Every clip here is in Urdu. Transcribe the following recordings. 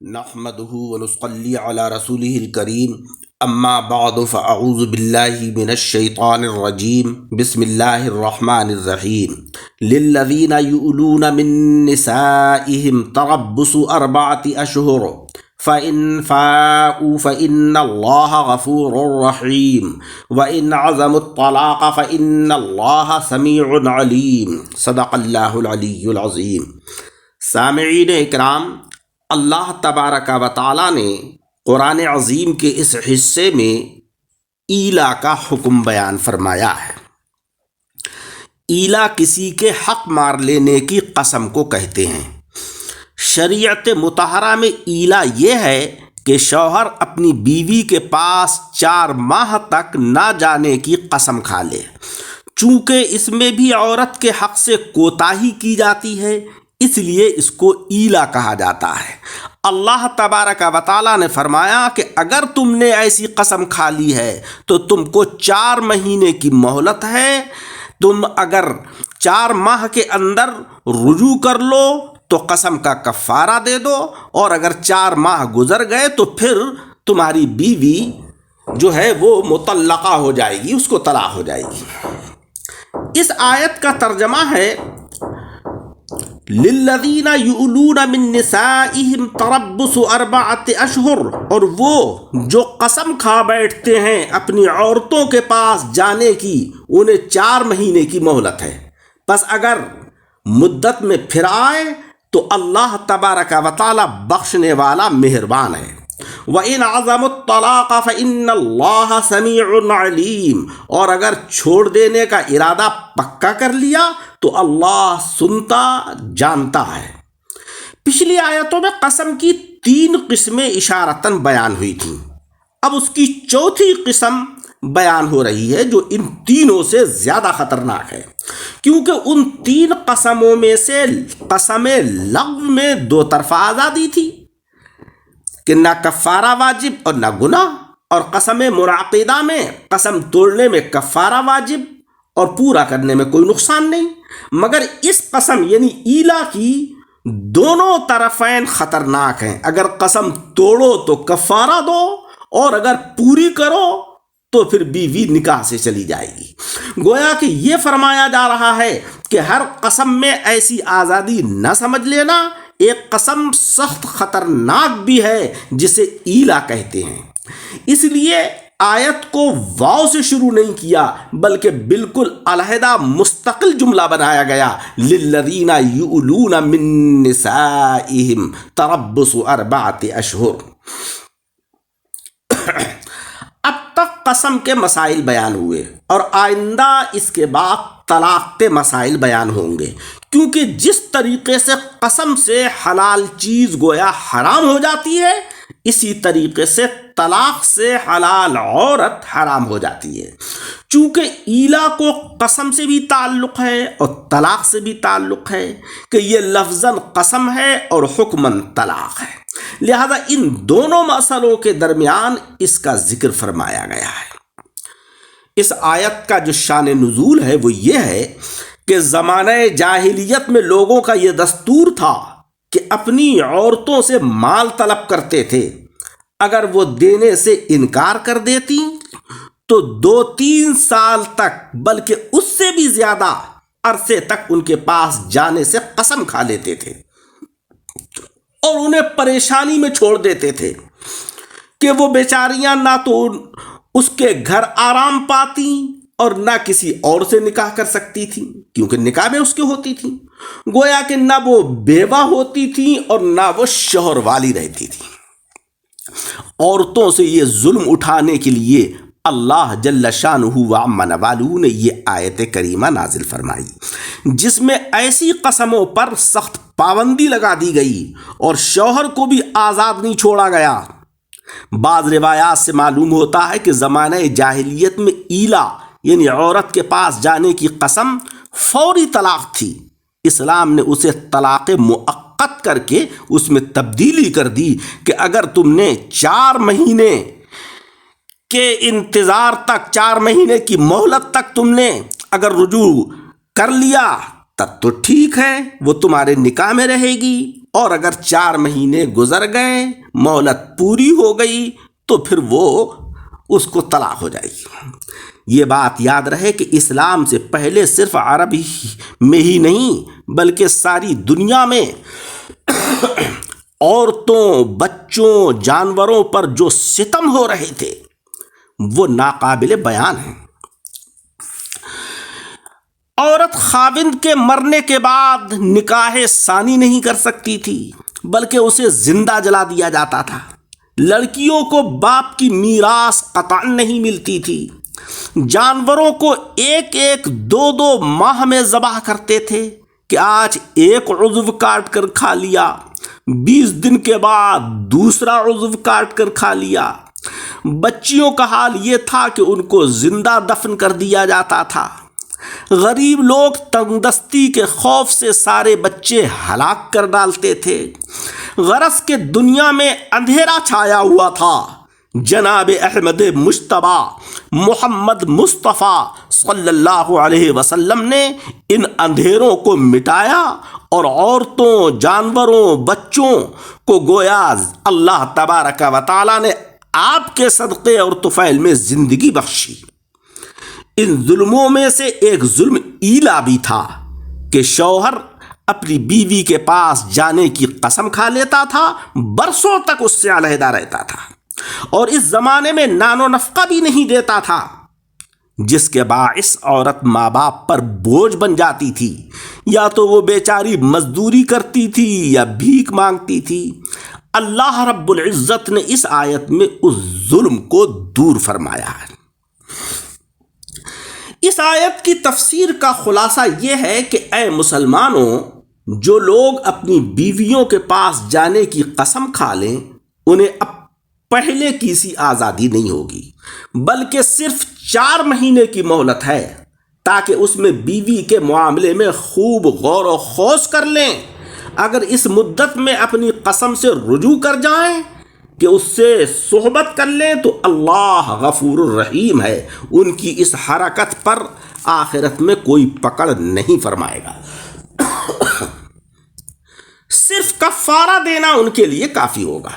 نحمده ونصلي على رسوله الكريم اما بعد فاعوذ بالله من الشيطان الرجيم بسم الله الرحمن الرحيم للذين يؤلون من نسائهم تربص 4 أشهر فإن فاءوا فإن الله غفور رحيم وإن عزموا الطلاق فإن الله سميع عليم صدق اللہ العلی العظیم۔ سامعین اکرام، اللہ تبارک و تعالیٰ نے قرآن عظیم کے اس حصے میں ایلا کا حکم بیان فرمایا ہے۔ ایلا کسی کے حق مار لینے کی قسم کو کہتے ہیں۔ شریعت مطہرہ میں ایلا یہ ہے کہ شوہر اپنی بیوی کے پاس 4 ماہ تک نہ جانے کی قسم کھا لے۔ چونکہ اس میں بھی عورت کے حق سے کوتاہی کی جاتی ہے، اس لیے اس کو ایلا کہا جاتا ہے۔ اللہ تبارک و تعالیٰ نے فرمایا کہ اگر تم نے ایسی قسم کھا لی ہے تو تم کو 4 مہینے کی مہلت ہے۔ تم اگر 4 ماہ کے اندر رجوع کر لو تو قسم کا کفارہ دے دو، اور اگر 4 ماہ گزر گئے تو پھر تمہاری بیوی جو ہے وہ مطلقہ ہو جائے گی، اس کو طلاق ہو جائے گی۔ اس آیت کا ترجمہ ہے للذین یؤلون من نسائہم تربص 4 اشہر، اور وہ جو قسم کھا بیٹھتے ہیں اپنی عورتوں کے پاس جانے کی، انہیں 4 مہینے کی مہلت ہے۔ پس اگر مدت میں پھر آئے تو اللہ تبارک و تعالی بخشنے والا مہربان ہے۔ وَإِنْ عَزَمُوا الطَّلَاقَ فَإِنَّ اللَّهَ سَمِيعٌ عَلِيمٌ، اور اگر چھوڑ دینے کا ارادہ پکا کر لیا تو اللہ سنتا جانتا ہے۔ پچھلی آیتوں میں قسم کی 3 قسمیں اشارتاً بیان ہوئی تھیں۔ اب اس کی 4تھی قسم بیان ہو رہی ہے جو ان تینوں سے زیادہ خطرناک ہے، کیونکہ ان 3 قسموں میں سے قسم لغو میں 2 طرفہ آزادی تھی کہ نہ کفارہ واجب اور نہ گناہ، اور قسم منعقدہ میں قسم توڑنے میں کفارہ واجب اور پورا کرنے میں کوئی نقصان نہیں۔ مگر اس قسم یعنی ایلا کی دونوں طرفین خطرناک ہیں۔ اگر قسم توڑو تو کفارہ دو، اور اگر پوری کرو تو پھر بیوی نکاح سے چلی جائے گی۔ گویا کہ یہ فرمایا جا رہا ہے کہ ہر قسم میں ایسی آزادی نہ سمجھ لینا۔ ایک قسم سخت خطرناک بھی ہے جسے ایلا کہتے ہیں۔ اس لیے آیت کو واو سے شروع نہیں کیا بلکہ بالکل علیحدہ مستقل جملہ بنایا گیا، للذین یؤلون من نسائہم تربص 4 اشہر۔ اب تک قسم کے مسائل بیان ہوئے اور آئندہ اس کے بعد طلاق کے مسائل بیان ہوں گے، کیونکہ جس طریقے سے قسم سے حلال چیز گویا حرام ہو جاتی ہے، اسی طریقے سے طلاق سے حلال عورت حرام ہو جاتی ہے۔ چونکہ ایلا کو قسم سے بھی تعلق ہے اور طلاق سے بھی تعلق ہے کہ یہ لفظاً قسم ہے اور حکماً طلاق ہے، لہذا ان دونوں مسئلوں کے درمیان اس کا ذکر فرمایا گیا ہے۔ اس آیت کا جو شان نزول ہے وہ یہ ہے کہ زمانہ جاہلیت میں لوگوں کا یہ دستور تھا کہ اپنی عورتوں سے مال طلب کرتے تھے۔ اگر وہ دینے سے انکار کر دیتی تو 2-3 سال تک بلکہ اس سے بھی زیادہ عرصے تک ان کے پاس جانے سے قسم کھا لیتے تھے اور انہیں پریشانی میں چھوڑ دیتے تھے کہ وہ بیچاریاں نہ تو اس کے گھر آرام پاتی اور نہ کسی اور سے نکاح کر سکتی تھی، کیونکہ نکاح میں اس کے ہوتی تھی۔ گویا کہ نہ وہ بیوہ ہوتی تھی اور نہ وہ شوہر والی رہتی تھی۔ عورتوں سے یہ ظلم اٹھانے کے لیے اللہ جل شانہ وعم نوالہ نے یہ آیت کریمہ نازل فرمائی، جس میں ایسی قسموں پر سخت پابندی لگا دی گئی اور شوہر کو بھی آزاد نہیں چھوڑا گیا۔ بعض روایات سے معلوم ہوتا ہے کہ زمانہ جاہلیت میں ایلا یعنی عورت کے پاس جانے کی قسم فوری طلاق تھی۔ اسلام نے اسے طلاق مؤقت کر کے اس میں تبدیلی کر دی کہ اگر تم نے 4 مہینے کے انتظار تک، 4 مہینے کی مہلت تک تم نے اگر رجوع کر لیا تب تو ٹھیک ہے، وہ تمہارے نکاح میں رہے گی، اور اگر 4 مہینے گزر گئے، مہلت پوری ہو گئی، تو پھر وہ اس کو طلاق ہو جائے گی۔ یہ بات یاد رہے کہ اسلام سے پہلے صرف عرب میں ہی نہیں بلکہ ساری دنیا میں عورتوں، بچوں، جانوروں پر جو ستم ہو رہے تھے وہ ناقابل بیان ہیں۔ عورت خاوند کے مرنے کے بعد نکاح ثانی نہیں کر سکتی تھی بلکہ اسے زندہ جلا دیا جاتا تھا۔ لڑکیوں کو باپ کی میراث قطعاً نہیں ملتی تھی۔ جانوروں کو ایک 2 ماہ میں ذبح کرتے تھے کہ آج ایک عضو کاٹ کر کھا لیا، 20 دن کے بعد دوسرا عضو کاٹ کر کھا لیا۔ بچیوں کا حال یہ تھا کہ ان کو زندہ دفن کر دیا جاتا تھا۔ غریب لوگ تنگ دستی کے خوف سے سارے بچے ہلاک کر ڈالتے تھے۔ غرض کہ دنیا میں اندھیرا چھایا ہوا تھا۔ جناب احمد مجتبیٰ محمد مصطفیٰ صلی اللہ علیہ وسلم نے ان اندھیروں کو مٹایا اور عورتوں، جانوروں، بچوں کو گویا اللہ تبارک و تعالیٰ نے آپ کے صدقے اور طفیل میں زندگی بخشی۔ ان ظلموں میں سے ایک ظلم ایلا بھی تھا کہ شوہر اپنی بیوی کے پاس جانے کی قسم کھا لیتا تھا، برسوں تک اس سے علیحدہ رہتا تھا اور اس زمانے میں نان و نفقہ بھی نہیں دیتا تھا، جس کے باعث عورت ماں باپ پر بوجھ بن جاتی تھی۔ یا تو وہ بیچاری مزدوری کرتی تھی یا بھیک مانگتی تھی۔ اللہ رب العزت نے اس آیت میں اس ظلم کو دور فرمایا ہے۔ اس آیت کی تفسیر کا خلاصہ یہ ہے کہ اے مسلمانوں، جو لوگ اپنی بیویوں کے پاس جانے کی قسم کھا لیں انہیں اب پہلے کی سی آزادی نہیں ہوگی بلکہ صرف 4 مہینے کی مہلت ہے تاکہ اس میں بیوی کے معاملے میں خوب غور و خوض کر لیں۔ اگر اس مدت میں اپنی قسم سے رجوع کر جائیں کہ اس سے صحبت کر لیں تو اللہ غفور الرحیم ہے، ان کی اس حرکت پر آخرت میں کوئی پکڑ نہیں فرمائے گا۔ صرف کفارہ دینا ان کے لیے کافی ہوگا،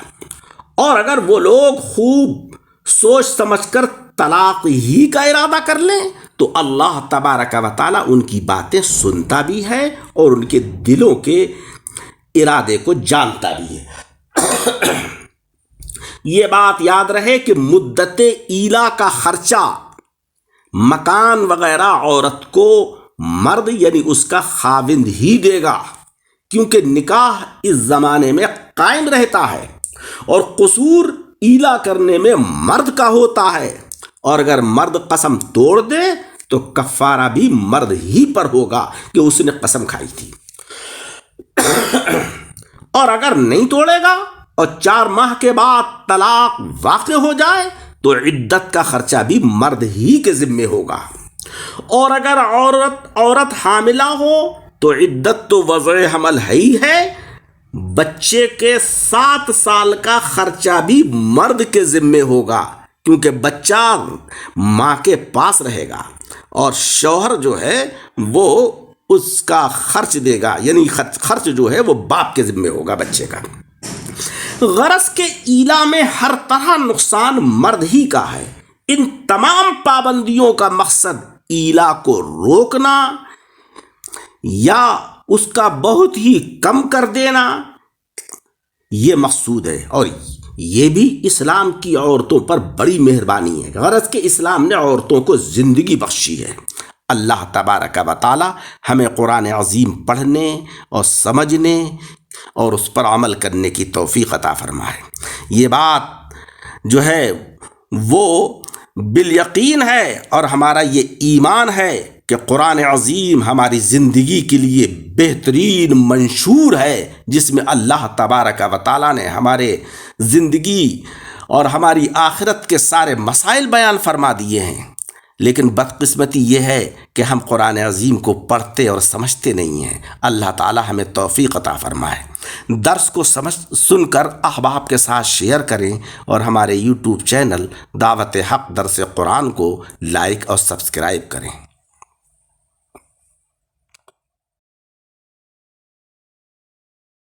اور اگر وہ لوگ خوب سوچ سمجھ کر طلاق ہی کا ارادہ کر لیں تو اللہ تبارک و تعالیٰ ان کی باتیں سنتا بھی ہے اور ان کے دلوں کے ارادے کو جانتا بھی ہے۔ یہ بات یاد رہے کہ مدت ایلا کا خرچہ، مکان وغیرہ عورت کو مرد یعنی اس کا خاوند ہی دے گا، کیونکہ نکاح اس زمانے میں قائم رہتا ہے اور قصور ایلا کرنے میں مرد کا ہوتا ہے، اور اگر مرد قسم توڑ دے تو کفارہ بھی مرد ہی پر ہوگا کہ اس نے قسم کھائی تھی، اور اگر نہیں توڑے گا اور 4 ماہ کے بعد طلاق واقع ہو جائے تو عدت کا خرچہ بھی مرد ہی کے ذمے ہوگا، اور اگر عورت حاملہ ہو تو عدت تو وضع حمل ہی ہے، بچے کے 7 سال کا خرچہ بھی مرد کے ذمے ہوگا کیونکہ بچہ ماں کے پاس رہے گا اور شوہر جو ہے وہ اس کا خرچ دے گا، یعنی خرچ جو ہے وہ باپ کے ذمے ہوگا بچے کا۔ غرض کے ایلا میں ہر طرح نقصان مرد ہی کا ہے۔ ان تمام پابندیوں کا مقصد ایلا کو روکنا یا اس کا بہت ہی کم کر دینا یہ مقصود ہے، اور یہ بھی اسلام کی عورتوں پر بڑی مہربانی ہے۔ غرض کہ اسلام نے عورتوں کو زندگی بخشی ہے۔ اللہ تبارک و تعالی ہمیں قرآن عظیم پڑھنے اور سمجھنے اور اس پر عمل کرنے کی توفیق عطا فرمائے۔ یہ بات جو ہے وہ بالیقین ہے اور ہمارا یہ ایمان ہے کہ قرآن عظیم ہماری زندگی کے لیے بہترین منشور ہے، جس میں اللہ تبارک و تعالیٰ نے ہمارے زندگی اور ہماری آخرت کے سارے مسائل بیان فرما دیے ہیں۔ لیکن بدقسمتی یہ ہے کہ ہم قرآن عظیم کو پڑھتے اور سمجھتے نہیں ہیں۔ اللہ تعالی ہمیں توفیق عطا فرمائے۔ درس کو سن کر احباب کے ساتھ شیئر کریں اور ہمارے یوٹیوب چینل دعوت حق درس قرآن کو لائک اور سبسکرائب کریں۔